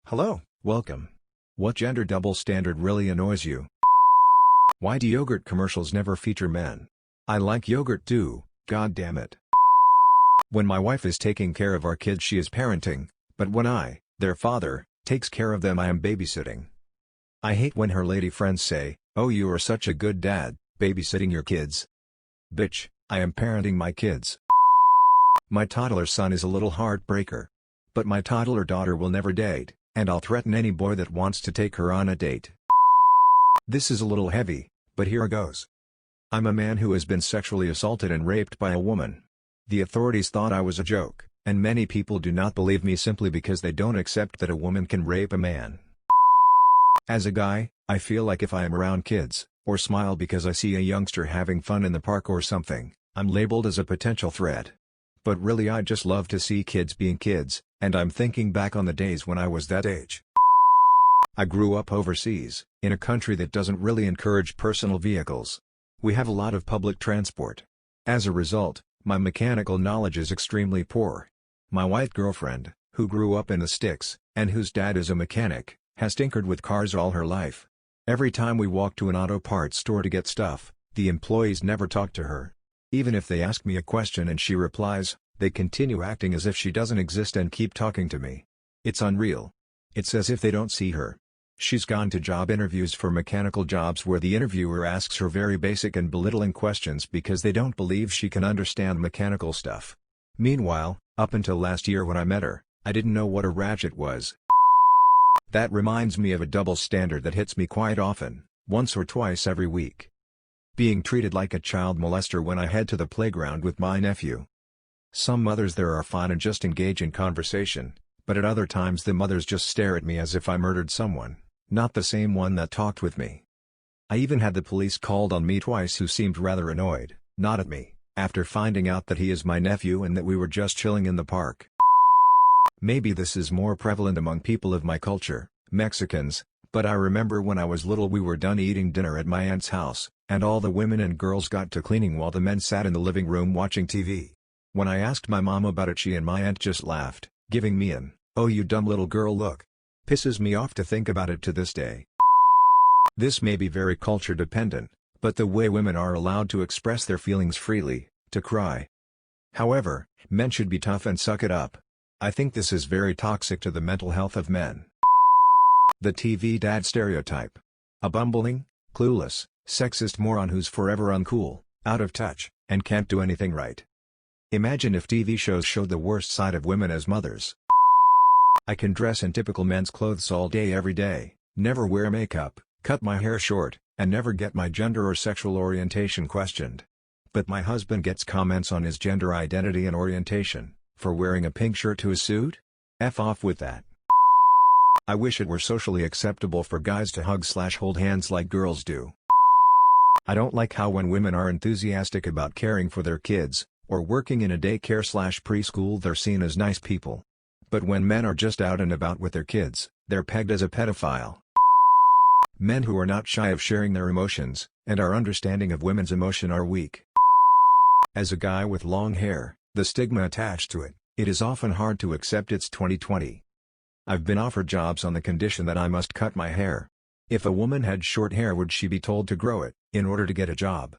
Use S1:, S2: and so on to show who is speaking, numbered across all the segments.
S1: Hello, welcome. What gender double standard really annoys you? Why do yogurt commercials never feature men? I like yogurt too, god damn it. When my wife is taking care of our kids she is parenting, but when I, their father, takes care of them I am babysitting. I hate when her lady friends say, "Oh, you are such a good dad, babysitting your kids." Bitch, I am parenting my kids. My toddler son is a little heartbreaker. But my toddler daughter will never date, and I'll threaten any boy that wants to take her on a date. This is a little heavy, but here goes. I'm a man who has been sexually assaulted and raped by a woman. The authorities thought I was a joke, and many people do not believe me simply because they don't accept that a woman can rape a man. As a guy, I feel like if I am around kids, or smile because I see a youngster having fun in the park or something, I'm labeled as a potential threat. But really I just love to see kids being kids, and I'm thinking back on the days when I was that age. I grew up overseas, in a country that doesn't really encourage personal vehicles. We have a lot of public transport. As a result, my mechanical knowledge is extremely poor. My white girlfriend, who grew up in the sticks, and whose dad is a mechanic, has tinkered with cars all her life. Every time we walk to an auto parts store to get stuff, the employees never talk to her. Even if they ask me a question and she replies, they continue acting as if she doesn't exist and keep talking to me. It's unreal. It's as if they don't see her. She's gone to job interviews for mechanical jobs where the interviewer asks her very basic and belittling questions because they don't believe she can understand mechanical stuff. Meanwhile, up until last year when I met her, I didn't know what a ratchet was. That reminds me of a double standard that hits me quite often, once or twice every week. Being treated like a child molester when I head to the playground with my nephew. Some mothers there are fine and just engage in conversation, but at other times the mothers just stare at me as if I murdered someone, not the same one that talked with me. I even had the police called on me twice who seemed rather annoyed, not at me, after finding out that he is my nephew and that we were just chilling in the park. Maybe this is more prevalent among people of my culture, Mexicans, but I remember when I was little we were done eating dinner at my aunt's house, and all the women and girls got to cleaning while the men sat in the living room watching TV. When I asked my mom about it she and my aunt just laughed, giving me an, "Oh you dumb little girl look." Pisses me off to think about it to this day. This may be very culture dependent, but the way women are allowed to express their feelings freely, to cry. However, men should be tough and suck it up. I think this is very toxic to the mental health of men. The TV dad stereotype. A bumbling, clueless, sexist moron who's forever uncool, out of touch, and can't do anything right. Imagine if TV shows showed the worst side of women as mothers. I can dress in typical men's clothes all day every day, never wear makeup, cut my hair short, and never get my gender or sexual orientation questioned. But my husband gets comments on his gender identity and orientation, for wearing a pink shirt to his suit? F off with that. I wish it were socially acceptable for guys to hug/hold hands like girls do. I don't like how when women are enthusiastic about caring for their kids, or working in a daycare/preschool they're seen as nice people. But when men are just out and about with their kids, they're pegged as a pedophile. Men who are not shy of sharing their emotions, and are understanding of women's emotion are weak. As a guy with long hair, the stigma attached to it, it is often hard to accept it's 2020. I've been offered jobs on the condition that I must cut my hair. If a woman had short hair would she be told to grow it, in order to get a job?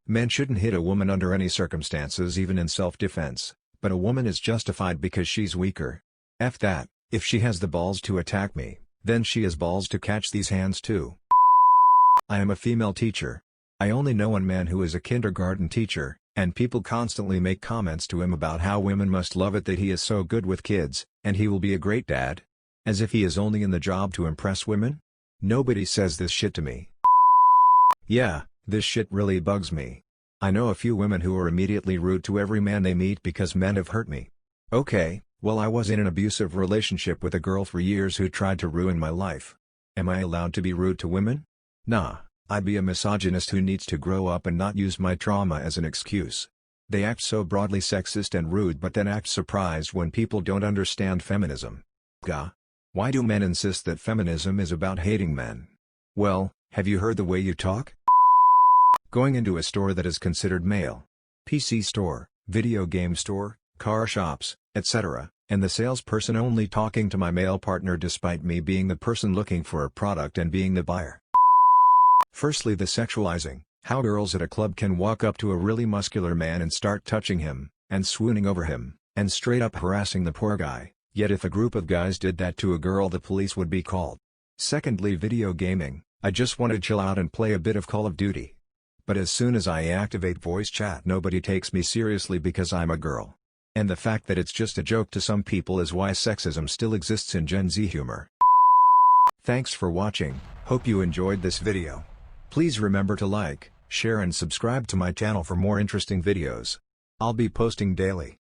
S1: Men shouldn't hit a woman under any circumstances even in self-defense, but a woman is justified because she's weaker. F that, if she has the balls to attack me, then she has balls to catch these hands too. I am a female teacher. I only know one man who is a kindergarten teacher, and people constantly make comments to him about how women must love it that he is so good with kids, and he will be a great dad. As if he is only in the job to impress women? Nobody says this shit to me. Yeah, this shit really bugs me. I know a few women who are immediately rude to every man they meet because men have hurt me. Okay, well I was in an abusive relationship with a girl for years who tried to ruin my life. Am I allowed to be rude to women? Nah, I'd be a misogynist who needs to grow up and not use my trauma as an excuse. They act so broadly sexist and rude but then act surprised when people don't understand feminism. Gah. Why do men insist that feminism is about hating men? Well, have you heard the way you talk? Going into a store that is considered male. PC store, video game store, car shops, etc., and the salesperson only talking to my male partner despite me being the person looking for a product and being the buyer. Firstly, the sexualizing, how girls at a club can walk up to a really muscular man and start touching him, and swooning over him, and straight up harassing the poor guy, yet if a group of guys did that to a girl the police would be called. Secondly, video gaming, I just want to chill out and play a bit of Call of Duty. But as soon as I activate voice chat nobody takes me seriously because I'm a girl. And the fact that it's just a joke to some people is why sexism still exists in Gen Z humor. Thanks for watching, hope you enjoyed this video. Please remember to like, share and subscribe to my channel for more interesting videos. I'll be posting daily.